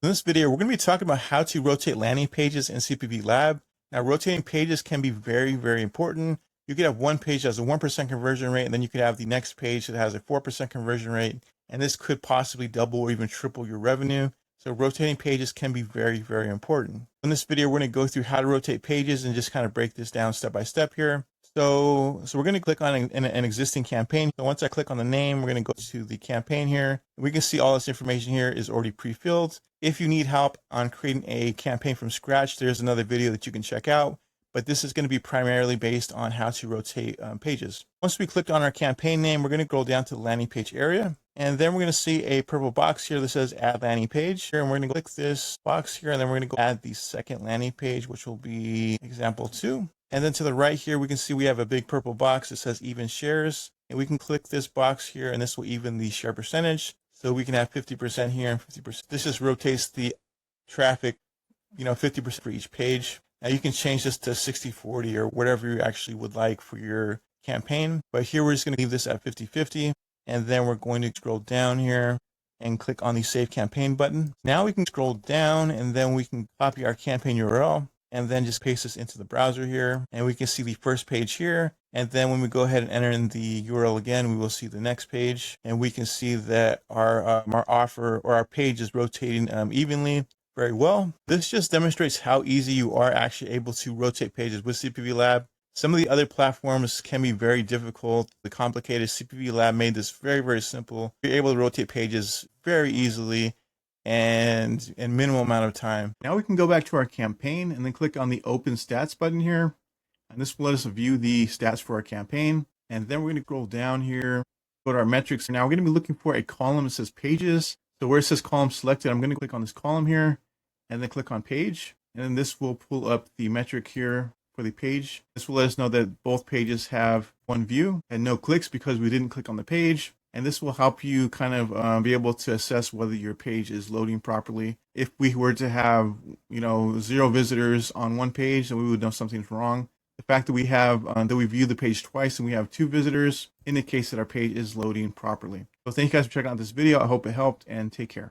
In this video, we're going to be talking about how to rotate landing pages in CPV Lab. Now, rotating pages can be very, very important. You could have one page that has a 1% conversion rate, and then you could have the next page that has a 4% conversion rate, and this could possibly double or even triple your revenue. So rotating pages can be very, very important. In this video, we're going to go through how to rotate pages and just kind of break this down step by step here. So we're going to click on an existing campaign. So once I click on the name, we're going to go to the campaign here. We can see all this information here is already pre-filled. If you need help on creating a campaign from scratch, there's another video that you can check out. But this is going to be primarily based on how to rotate pages. Once we click on our campaign name, we're going to go down to the landing page area. And then we're going to see a purple box here that says add landing page. Here, and we're going to click this box here, and then we're going to go add the second landing page, which will be example 2. And then to the right here, we can see we have a big purple box that says even shares. And we can click this box here, and this will even the share percentage. So we can have 50% here and 50%. This just rotates the traffic, 50% for each page. Now you can change this to 60-40 or whatever you actually would like for your campaign. But here we're just going to leave this at 50-50. And then we're going to scroll down here and click on the Save Campaign button. Now we can scroll down, and then we can copy our campaign URL and then just paste this into the browser here. And we can see the first page here. And then when we go ahead and enter in the URL again, we will see the next page. And we can see that our offer or our page is rotating evenly very well. This just demonstrates how easy you are actually able to rotate pages with CPV Lab. Some of the other platforms can be very difficult. The complicated CPV Lab made this very, very simple. You're able to rotate pages very easily and in minimal amount of time. Now we can go back to our campaign and then click on the Open Stats button here. And this will let us view the stats for our campaign. And then we're going to scroll down here, go to our metrics. Now we're going to be looking for a column that says pages. So where it says column selected, I'm going to click on this column here and then click on page. And then this will pull up the metric here for the page. This will let us know that both pages have one view and no clicks because we didn't click on the page. And this will help you kind of be able to assess whether your page is loading properly. If we were to have, 0 visitors on one page, then we would know something's wrong. The fact that we have that we view the page twice and we have 2 visitors indicates that our page is loading properly. So thank you guys for checking out this video. I hope it helped, and take care.